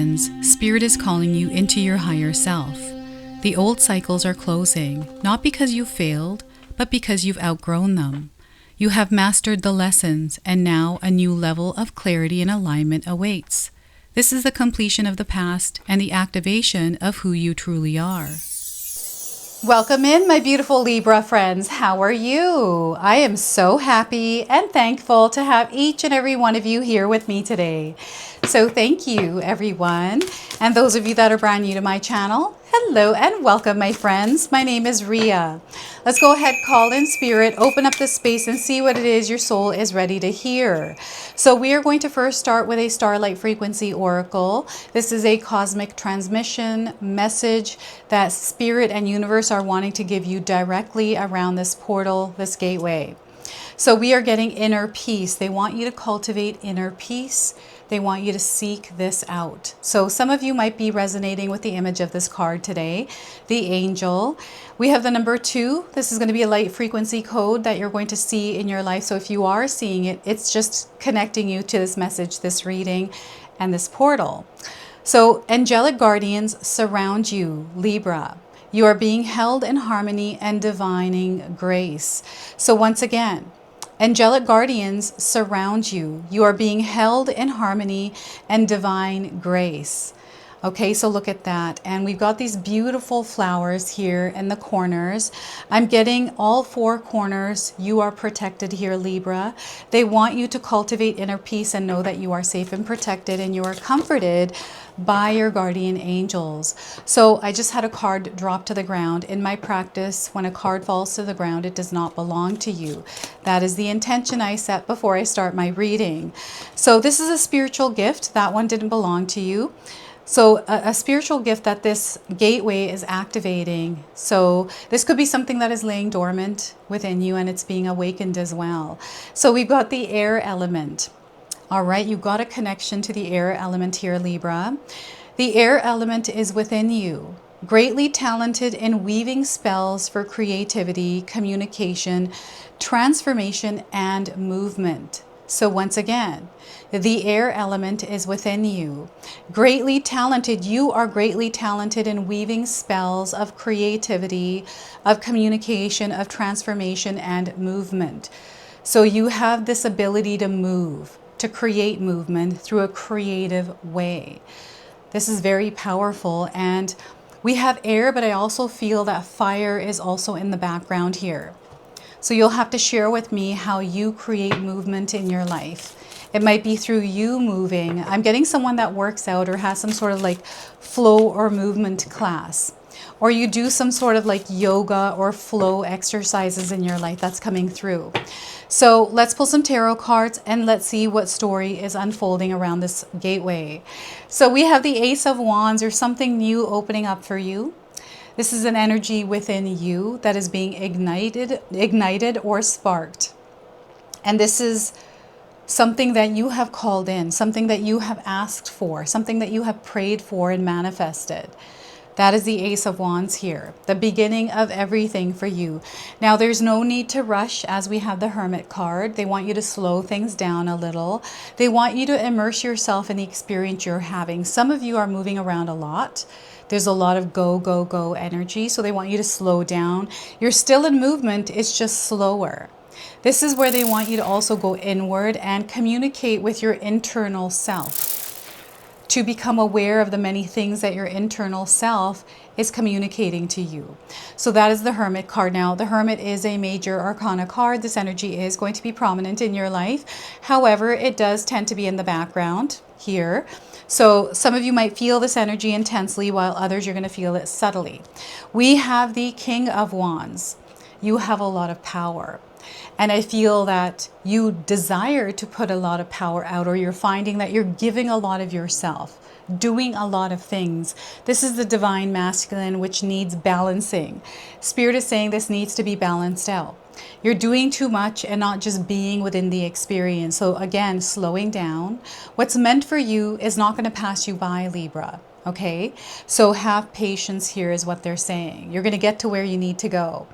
happens, Spirit is calling you into your higher self. The old cycles are closing, not because you failed, but because you've outgrown them. You have mastered the lessons, and now a new level of clarity and alignment awaits. This is the completion of the past and the activation of who you truly are. Welcome in, my beautiful Libra friends. How are you? I am so happy and thankful to have each and every one of you here with me today. So thank you, everyone. And those of you that are brand new to my channel, hello and welcome, my friends. My name is Rhea. Let's go ahead, call in Spirit, open up the space and see what it is your soul is ready to hear. So we are going to first start with a Starlight frequency oracle. This is a cosmic transmission message that Spirit and universe are wanting to give you directly around this portal, this gateway. So we are getting inner peace. They want you to cultivate inner peace. They want you to seek this out. So some of you might be resonating with the image of this card today, the angel. We have the number 2. This is going to be a light frequency code that you're going to see in your life. So if you are seeing it, it's just connecting you to this message, this reading, and this portal. So angelic guardians surround you, Libra. You are being held in harmony and divining grace. So once again, angelic guardians surround you. You are being held in harmony and divine grace. Okay, so look at that. And we've got these beautiful flowers here in the corners. I'm getting all 4 corners. You are protected here, Libra. They want you to cultivate inner peace and know that you are safe and protected and you are comforted by your guardian angels. So I just had a card drop to the ground. In my practice, when a card falls to the ground, it does not belong to you. That is the intention I set before I start my reading. So this is a spiritual gift. That one didn't belong to you. So a spiritual gift that this gateway is activating. So this could be something that is laying dormant within you and it's being awakened as well. So we've got the air element. All right, you've got a connection to the air element here, Libra. The air element is within you. Greatly talented in weaving spells for creativity, communication, transformation, and movement. So once again, the air element is within you. Greatly talented, you are greatly talented in weaving spells of creativity, of communication, of transformation, and movement. So you have this ability to move, to create movement through a creative way. This is very powerful. And we have air, but I also feel that fire is also in the background here. So you'll have to share with me how you create movement in your life. It might be through you moving. I'm getting someone that works out or has some sort of like flow or movement class. Or you do some sort of like yoga or flow exercises in your life. That's coming through. So let's pull some tarot cards and let's see what story is unfolding around this gateway. So we have the Ace of Wands, or something new opening up for you. This is an energy within you that is being ignited or sparked. And this is something that you have called in, something that you have asked for, something that you have prayed for and manifested. That is the Ace of Wands here, the beginning of everything for you. Now, there's no need to rush as we have the Hermit card. They want you to slow things down a little. They want you to immerse yourself in the experience you're having. Some of you are moving around a lot. There's a lot of go, go, go energy. So they want you to slow down. You're still in movement. It's just slower. This is where they want you to also go inward and communicate with your internal self, to become aware of the many things that your internal self is communicating to you. So that is the Hermit card. Now, the Hermit is a major arcana card. This energy is going to be prominent in your life. However, it does tend to be in the background here. So some of you might feel this energy intensely, while others you're going to feel it subtly. We have the King of Wands. You have a lot of power. And I feel that you desire to put a lot of power out, or you're finding that you're giving a lot of yourself, doing a lot of things. This is the divine masculine, which needs balancing. Spirit is saying this needs to be balanced out. You're doing too much and not just being within the experience. So again, slowing down. What's meant for you is not going to pass you by, Libra. Okay, so have patience here is what they're saying. You're going to get to where you need to go.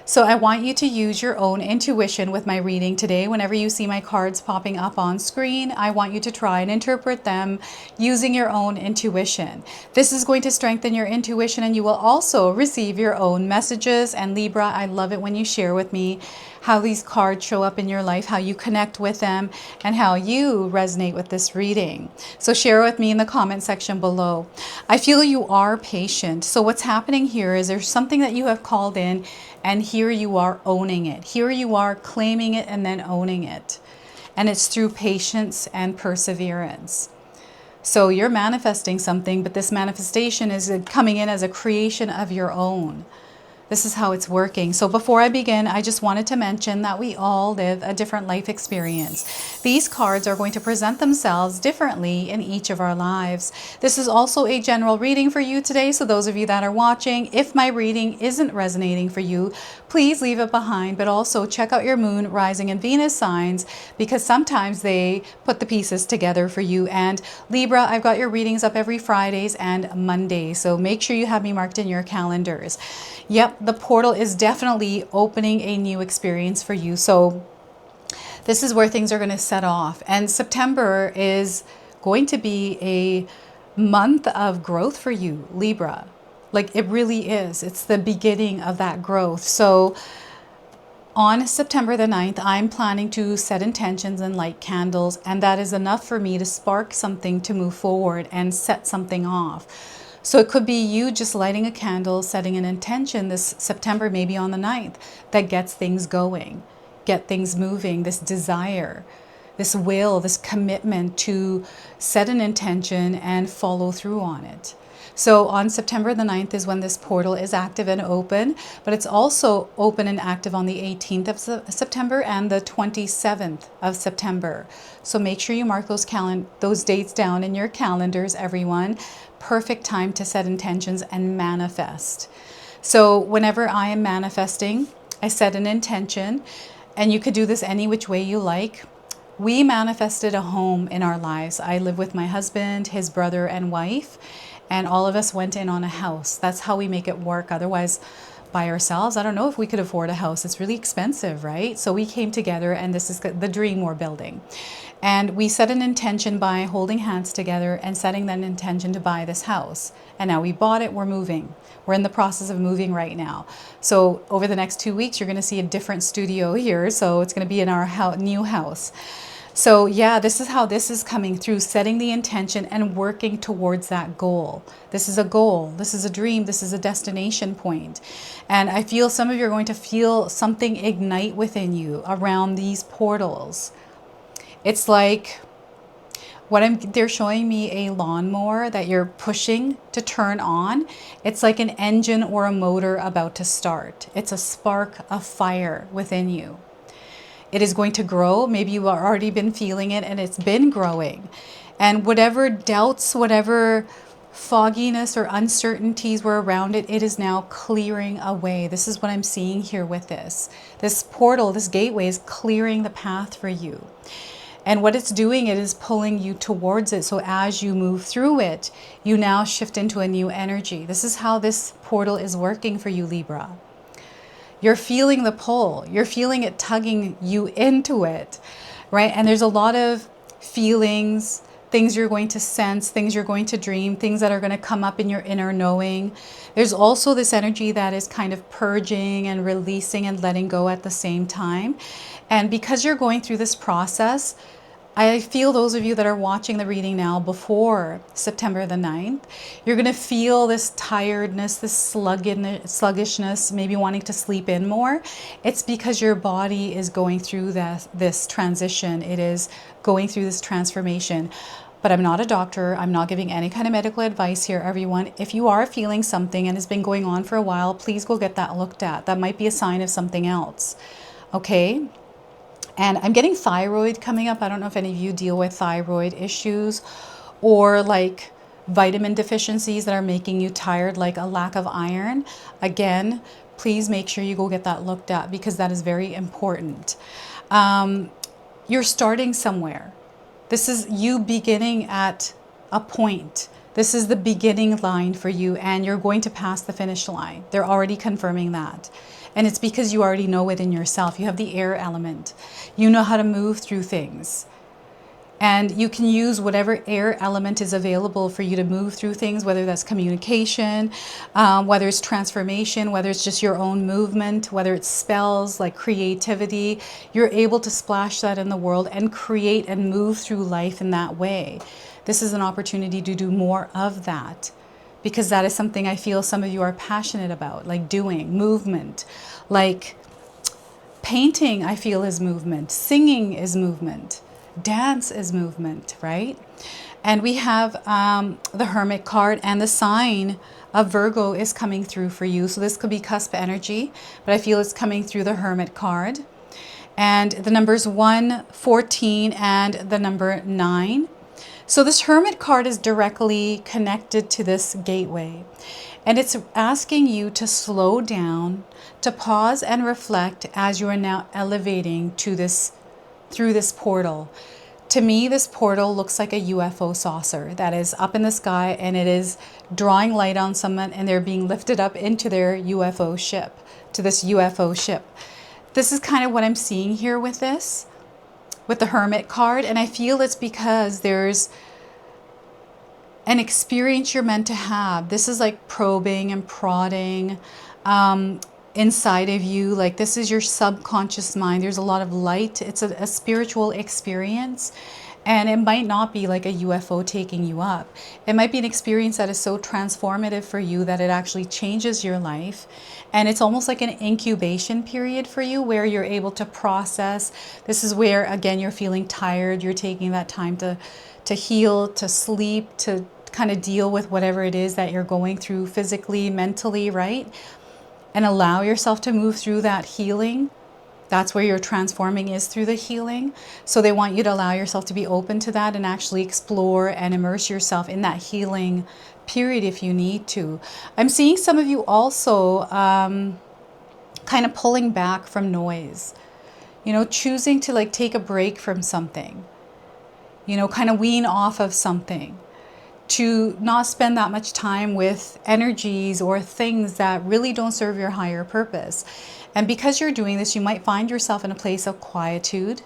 So I want you to use your own intuition with my reading today. Whenever you see my cards popping up on screen, I want you to try and interpret them using your own intuition. This is going to strengthen your intuition, and you will also receive your own messages. And Libra, I love it when you share with me how these cards show up in your life, how you connect with them, and how you resonate with this reading. So share with me in the comment section below. I feel you are patient. So what's happening here is there's something that you have called in, and here you are owning it. Here you are claiming it and then owning it. And it's through patience and perseverance. So you're manifesting something, but this manifestation is coming in as a creation of your own. This is how it's working. So before I begin, I just wanted to mention that we all live a different life experience. These cards are going to present themselves differently in each of our lives. This is also a general reading for you today. So those of you that are watching, if my reading isn't resonating for you, please leave it behind, but also check out your moon, rising, and Venus signs, because sometimes they put the pieces together for you. And Libra, I've got your readings up every Fridays and Mondays. So make sure you have me marked in your calendars. Yep, the portal is definitely opening a new experience for you. So this is where things are going to set off. And September is going to be a month of growth for you, Libra. Like, it really is. It's the beginning of that growth. So on September the 9th, I'm planning to set intentions and light candles, and that is enough for me to spark something to move forward and set something off. So it could be you just lighting a candle, setting an intention this September, maybe on the 9th, that gets things going, get things moving, this desire, this will, this commitment to set an intention and follow through on it. So on September the 9th is when this portal is active and open, but it's also open and active on the 18th of September and the 27th of September. So make sure you mark those dates down in your calendars, everyone. Perfect time to set intentions and manifest. So whenever I am manifesting, I set an intention, and you could do this any which way you like. We manifested a home in our lives. I live with my husband, his brother, and wife, and all of us went in on a house. That's how we make it work. Otherwise, by ourselves, I don't know if we could afford a house. It's really expensive, right? So we came together, and this is the dream we're building. And we set an intention by holding hands together and setting that intention to buy this house. And now we bought it, we're moving. We're in the process of moving right now. So over the next 2 weeks, you're going to see a different studio here. So it's going to be in our new house. So yeah, this is how this is coming through, setting the intention and working towards that goal. This is a goal, this is a dream, this is a destination point. And I feel some of you are going to feel something ignite within you around these portals. It's like they're showing me a lawnmower that you're pushing to turn on. It's like an engine or a motor about to start. It's a spark of fire within you. It is going to grow. Maybe you've already been feeling it, and it's been growing. And whatever doubts, whatever fogginess or uncertainties were around it, it is now clearing away. This is what I'm seeing here with this. This portal, this gateway is clearing the path for you. And what it's doing, it is pulling you towards it. So as you move through it, you now shift into a new energy. This is how this portal is working for you, Libra. You're feeling the pull. You're feeling it tugging you into it, right? And there's a lot of feelings, things you're going to sense, things you're going to dream, things that are going to come up in your inner knowing. There's also this energy that is kind of purging and releasing and letting go at the same time. And because you're going through this process, I feel those of you that are watching the reading now before September the 9th, you're going to feel this tiredness, this sluggishness, maybe wanting to sleep in more. It's because your body is going through this transition. It is going through this transformation. But I'm not a doctor. I'm not giving any kind of medical advice here, everyone. If you are feeling something and it's been going on for a while, please go get that looked at. That might be a sign of something else. Okay? And I'm getting thyroid coming up. I don't know if any of you deal with thyroid issues or like vitamin deficiencies that are making you tired, like a lack of iron. Again, please make sure you go get that looked at, because that is very important. You're starting somewhere. This is you beginning at a point. This is the beginning line for you, and you're going to pass the finish line. They're already confirming that. And it's because you already know it in yourself. You have the air element. You know how to move through things. And you can use whatever air element is available for you to move through things, whether that's communication, whether it's transformation, whether it's just your own movement, whether it's spells like creativity. You're able to splash that in the world and create and move through life in that way. This is an opportunity to do more of that, because that is something I feel some of you are passionate about, like doing, movement, like painting, I feel is movement, singing is movement. Dance is movement, right? And we have the Hermit card, and the sign of Virgo is coming through for you. So this could be cusp energy, but I feel it's coming through the Hermit card. And the numbers 1, 14, and the number 9. So this Hermit card is directly connected to this gateway. And it's asking you to slow down, to pause and reflect as you are now elevating to this through this portal. To me, this portal looks like a UFO saucer that is up in the sky, and it is drawing light on someone, and they're being lifted up into their UFO ship, to this UFO ship. This is kind of what I'm seeing here with this, with the Hermit card. And I feel it's because there's an experience you're meant to have. This is like probing and prodding inside of you. Like this is your subconscious mind. There's a lot of light. It's a spiritual experience, and it might not be like a UFO taking you up. It might be an experience that is so transformative for you that it actually changes your life. And it's almost like an incubation period for you where you're able to process. This is where, again, you're feeling tired. You're taking that time to heal, to sleep, to kind of deal with whatever it is that you're going through physically, mentally, right? And allow yourself to move through that healing. That's where your transforming is, through the healing. So they want you to allow yourself to be open to that and actually explore and immerse yourself in that healing period if you need to. I'm seeing some of you also kind of pulling back from noise, you know, choosing to like take a break from something, you know, kind of wean off of something, to not spend that much time with energies or things that really don't serve your higher purpose. And because you're doing this, you might find yourself in a place of quietude.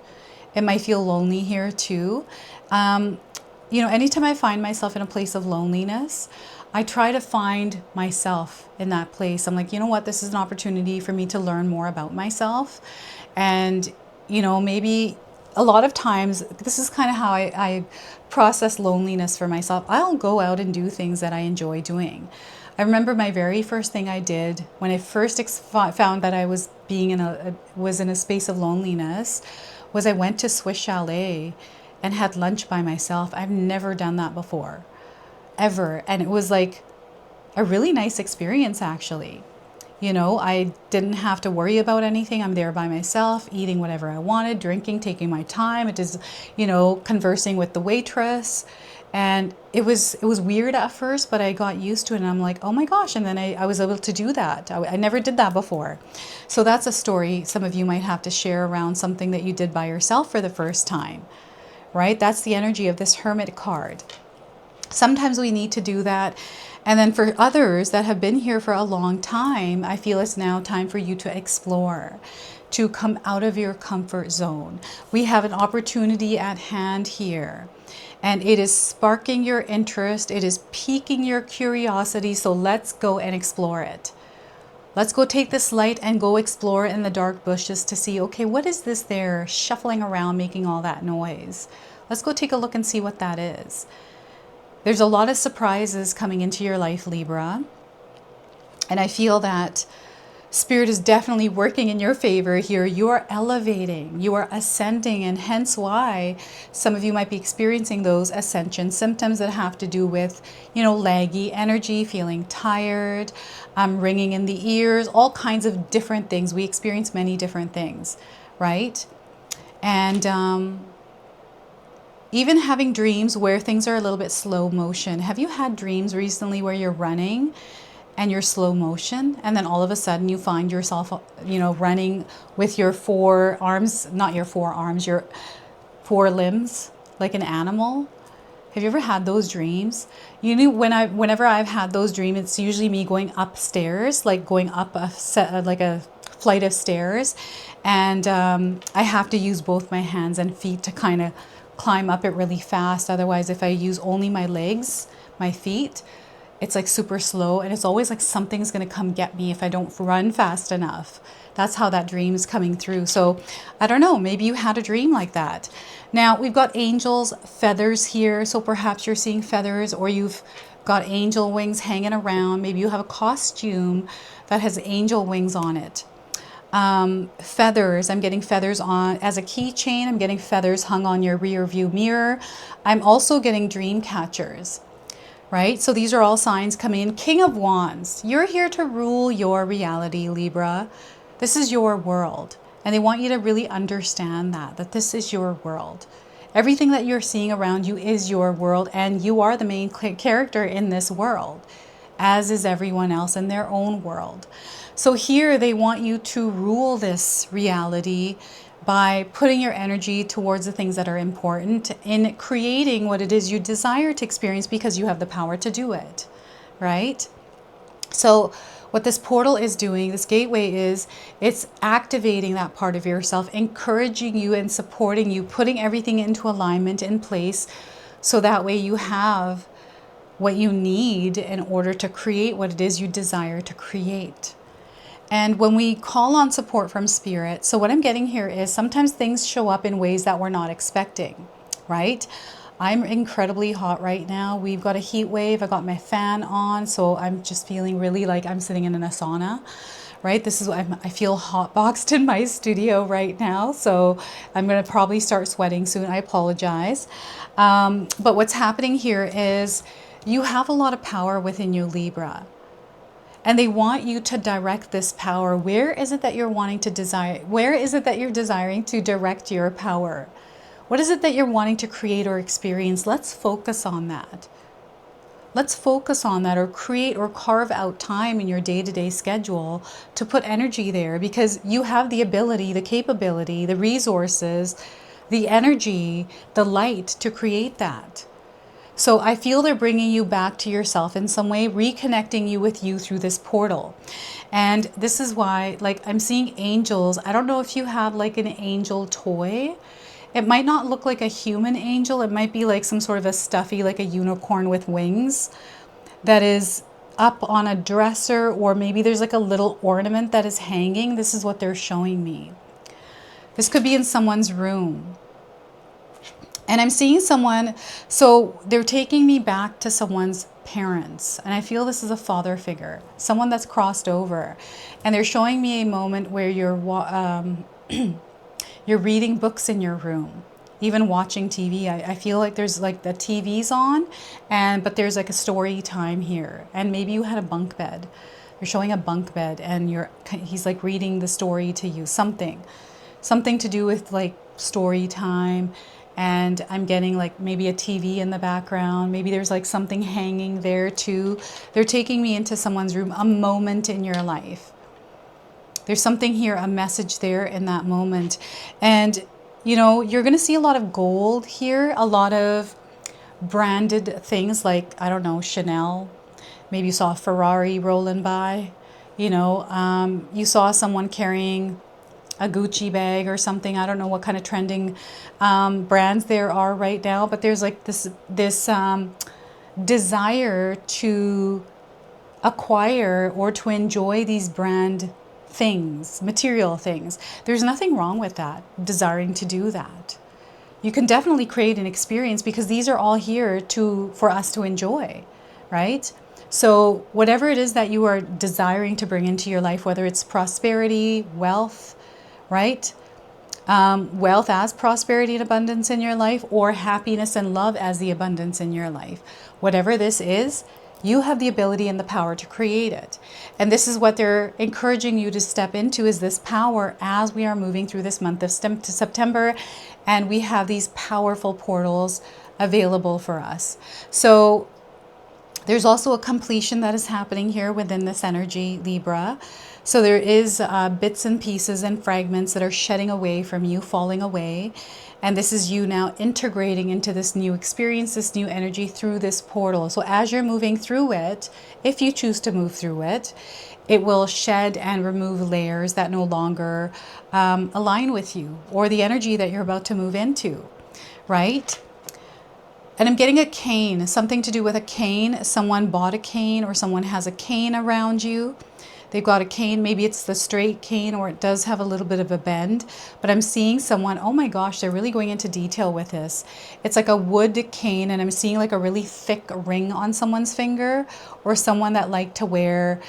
It might feel lonely here too. You know, anytime I find myself in a place of loneliness, I try to find myself in that place. I'm like, you know what, this is an opportunity for me to learn more about myself. And, you know, maybe a lot of times, this is kind of how I process loneliness for myself. I'll go out and do things that I enjoy doing. I remember my very first thing I did when I first found that I was being in a space of loneliness was I went to Swiss Chalet and had lunch by myself. I've never done that before, ever. And it was like a really nice experience, actually. You know, I didn't have to worry about anything. I'm there by myself, eating whatever I wanted, drinking, taking my time. It is, you know, conversing with the waitress. And it was weird at first, but I got used to it. And I'm like, oh my gosh. And then I was able to do that. I never did that before. So that's a story some of you might have to share around something that you did by yourself for the first time, right? That's the energy of this Hermit card. Sometimes we need to do that. And then for others that have been here for a long time, I feel it's now time for you to explore, to come out of your comfort zone. We have an opportunity at hand here, and it is sparking your interest. It is piquing your curiosity. So let's go and explore it. Let's go take this light and go explore in the dark bushes to see, okay, what is this there shuffling around making all that noise? Let's go take a look and see what that is. There's a lot of surprises coming into your life, Libra. And I feel that Spirit is definitely working in your favor here. You are elevating, you are ascending, and hence why some of you might be experiencing those ascension symptoms that have to do with, you know, laggy energy, feeling tired, ringing in the ears, all kinds of different things. We experience many different things, right? And even having dreams where things are a little bit slow motion. Have you had dreams recently where you're running and you're slow motion, and then all of a sudden you find yourself, you know, running with your four arms, not your forearms, your four limbs, like an animal? Have you ever had those dreams? You know, whenever I've had those dreams, it's usually me going upstairs, like going up like a flight of stairs, and I have to use both my hands and feet to kind of climb up it really fast. Otherwise, if I use only my legs, my feet, it's like super slow, and it's always like something's gonna come get me if I don't run fast enough. That's how that dream's coming through. So I don't know, maybe you had a dream like that. Now we've got angels, feathers here. So perhaps you're seeing feathers, or you've got angel wings hanging around. Maybe you have a costume that has angel wings on it. Feathers, I'm getting feathers on as a keychain. I'm getting feathers hung on your rear view mirror. I'm also getting dream catchers. Right? So these are all signs coming in. King of Wands, you're here to rule your reality, Libra. This is your world. And they want you to really understand that this is your world. Everything that you're seeing around you is your world, and you are the main character in this world, as is everyone else in their own world. So here they want you to rule this reality by putting your energy towards the things that are important in creating what it is you desire to experience, because you have the power to do it, right? So what this portal is doing, this gateway is, it's activating that part of yourself, encouraging you and supporting you, putting everything into alignment in place, so that way you have what you need in order to create what it is you desire to create. And when we call on support from spirit, so what I'm getting here is sometimes things show up in ways that we're not expecting, right? I'm incredibly hot right now. We've got a heat wave. I got my fan on, so I'm just feeling really like I'm sitting in a sauna, right? This is what I feel hot boxed in my studio right now, so I'm going to probably start sweating soon. I apologize. But what's happening here is you have a lot of power within you, Libra. And they want you to direct this power. Where is it that you're wanting to desire? Where is it that you're desiring to direct your power? What is it that you're wanting to create or experience? Let's focus on that. Let's focus on that, or create or carve out time in your day-to-day schedule to put energy there, because you have the ability, the capability, the resources, the energy, the light to create that. So I feel they're bringing you back to yourself in some way, reconnecting you with you through this portal. And this is why, like, I'm seeing angels. I don't know if you have like an angel toy. It might not look like a human angel. It might be like some sort of a stuffy, like a unicorn with wings that is up on a dresser, or maybe there's like a little ornament that is hanging. This is what they're showing me. This could be in someone's room. And I'm seeing someone, so they're taking me back to someone's parents. And I feel this is a father figure, someone that's crossed over. And they're showing me a moment where you're you're reading books in your room, even watching TV. I feel like there's like the TV's on, but there's like a story time here. And maybe you had a bunk bed. You're showing a bunk bed, and he's like reading the story to you, something to do with like story time. And I'm getting like maybe a TV in the background. Maybe there's like something hanging there too. They're taking me into someone's room, a moment in your life. There's something here, a message there in that moment. And, you know, you're going to see a lot of gold here, a lot of branded things like, I don't know, Chanel. Maybe you saw a Ferrari rolling by. You know, you saw someone carrying a Gucci bag or something. I don't know what kind of trending brands there are right now, but there's like this desire to acquire or to enjoy these brand things, material things. There's nothing wrong with that, desiring to do that. You can definitely create an experience, because these are all here for us to enjoy, right? So whatever it is that you are desiring to bring into your life, whether it's prosperity, wealth, right? Wealth as prosperity and abundance in your life, or happiness and love as the abundance in your life. Whatever this is, you have the ability and the power to create it. And this is what they're encouraging you to step into, is this power as we are moving through this month of September. And we have these powerful portals available for us. So There's also a completion that is happening here within this energy, Libra. So there is bits and pieces and fragments that are shedding away from you, falling away. And this is you now integrating into this new experience, this new energy through this portal. So as you're moving through it, if you choose to move through it, it will shed and remove layers that no longer align with you or the energy that you're about to move into, right? And I'm getting a cane, something to do with a cane. Someone bought a cane or someone has a cane around you. They've got a cane, maybe it's the straight cane or it does have a little bit of a bend. But I'm seeing someone, oh my gosh, they're really going into detail with this. It's like a wood cane and I'm seeing like a really thick ring on someone's finger, or someone that liked to wear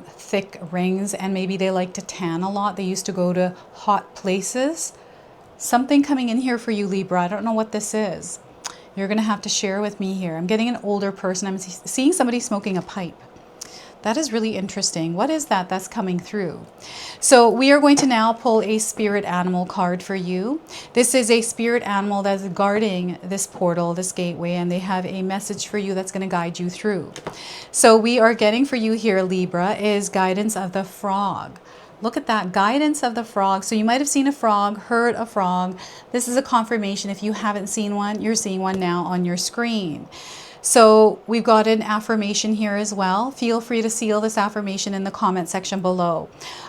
thick rings, and maybe they like to tan a lot. They used to go to hot places. Something coming in here for you, Libra. I don't know what this is. You're going to have to share with me here. I'm getting an older person. I'm seeing somebody smoking a pipe. That is really interesting. What is that that's coming through? So we are going to now pull a spirit animal card for you. This is a spirit animal that's guarding this portal, this gateway, and they have a message for you that's going to guide you through. So we are getting for you here, Libra, is guidance of the frog. Look at that, guidance of the frog. So you might have seen a frog, heard a frog. This is a confirmation. If you haven't seen one, you're seeing one now on your screen. So we've got an affirmation here as well. Feel free to seal this affirmation in the comment section below.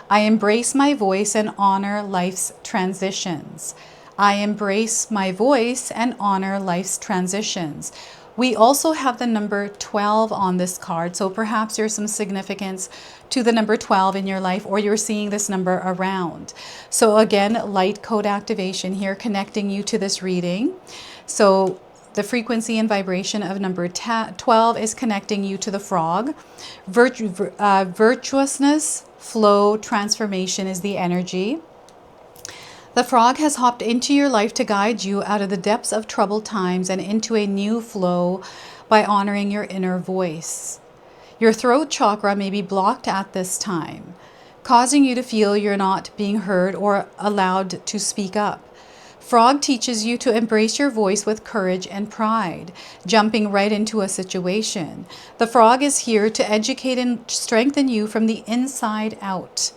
I embrace my voice and honor life's transitions. I embrace my voice and honor life's transitions. We also have the number 12 on this card, so perhaps there's some significance to the number 12 in your life, or you're seeing this number around. So again, light code activation here, connecting you to this reading. So the frequency and vibration of number 12 is connecting you to the frog. Virtuousness, flow, transformation is the energy. The frog has hopped into your life to guide you out of the depths of troubled times and into a new flow by honoring your inner voice. Your throat chakra may be blocked at this time, causing you to feel you're not being heard or allowed to speak up. Frog teaches you to embrace your voice with courage and pride, jumping right into a situation. The frog is here to educate and strengthen you from the inside out.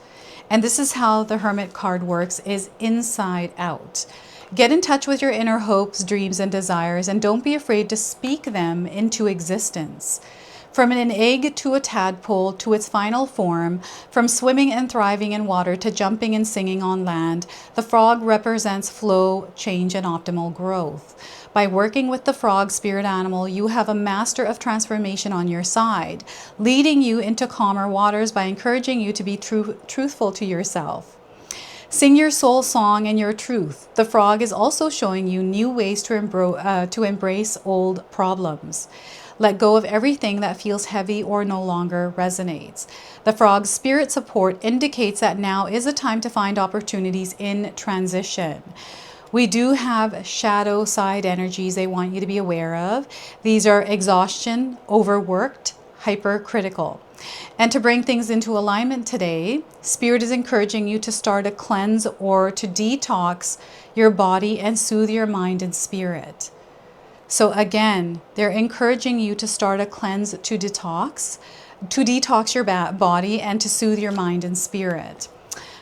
And this is how the Hermit card works, is inside out. Get in touch with your inner hopes, dreams, and desires, and don't be afraid to speak them into existence. From an egg to a tadpole to its final form, from swimming and thriving in water to jumping and singing on land, the frog represents flow, change, and optimal growth. By working with the frog spirit animal, you have a master of transformation on your side, leading you into calmer waters by encouraging you to be truthful to yourself. Sing your soul song and your truth. The frog is also showing you new ways to embrace old problems. Let go of everything that feels heavy or no longer resonates. The frog's spirit support indicates that now is a time to find opportunities in transition. We do have shadow side energies they want you to be aware of. These are exhaustion, overworked, hypercritical. And to bring things into alignment today, Spirit is encouraging you to start a cleanse or to detox your body and soothe your mind and spirit. So again, they're encouraging you to start a cleanse to detox your body and to soothe your mind and spirit.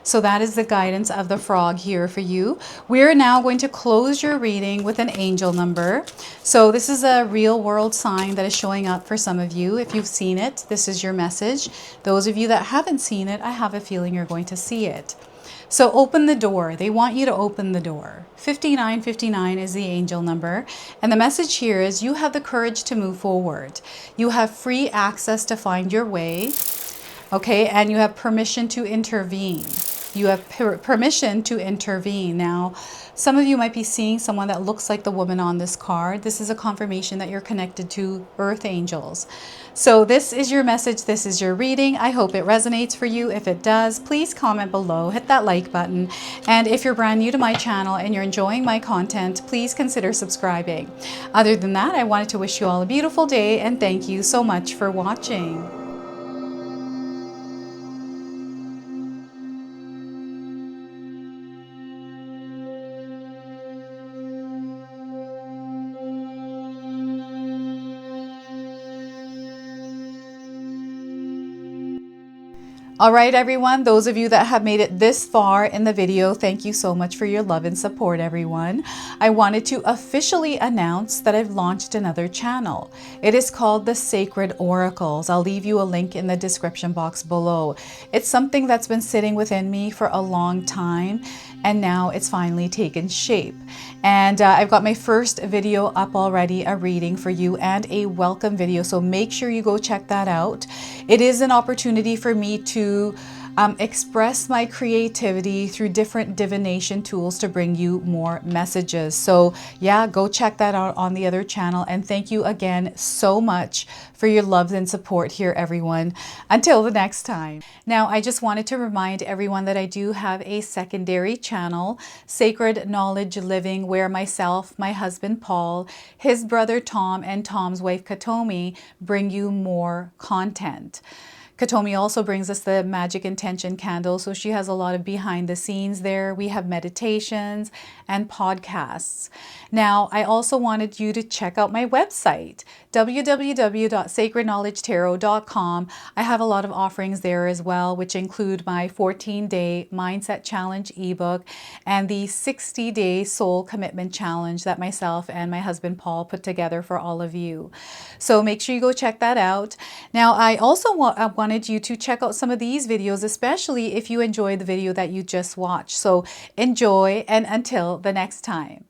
So that is the guidance of the frog here for you. We're now going to close your reading with an angel number. So this is a real world sign that is showing up for some of you. If you've seen it, this is your message. Those of you that haven't seen it, I have a feeling you're going to see it. So open the door. They want you to open the door. 5959 is the angel number. And the message here is you have the courage to move forward. You have free access to find your way. Okay, and you have permission to intervene. You have permission to intervene. Now, some of you might be seeing someone that looks like the woman on this card. This is a confirmation that you're connected to earth angels. So this is your message. This is your reading. I hope it resonates for you. If it does, please comment below, hit that like button. And if you're brand new to my channel and you're enjoying my content, please consider subscribing. Other than that, I wanted to wish you all a beautiful day and thank you so much for watching. All right, everyone, those of you that have made it this far in the video, thank you so much for your love and support, everyone. I wanted to officially announce that I've launched another channel. It is called The Sacred Oracles. I'll leave you a link in the description box below. It's something that's been sitting within me for a long time, and now it's finally taken shape. And I've got my first video up already, a reading for you and a welcome video. So make sure you go check that out. It is an opportunity for me to express my creativity through different divination tools to bring you more messages. So yeah, go check that out on the other channel. And thank you again so much for your love and support here, everyone. Until the next time. Now, I just wanted to remind everyone that I do have a secondary channel, Sacred Knowledge Living, where myself, my husband Paul, his brother Tom, and Tom's wife Katomi bring you more content. Katomi also brings us the Magic Intention candle, so she has a lot of behind the scenes there. We have meditations and podcasts. Now, I also wanted you to check out my website, www.sacredknowledgetarot.com. I have a lot of offerings there as well, which include my 14-day Mindset Challenge ebook and the 60-day Soul Commitment Challenge that myself and my husband Paul put together for all of you. So make sure you go check that out. Now, I also wanted you to check out some of these videos, especially if you enjoyed the video that you just watched. So enjoy, and until the next time.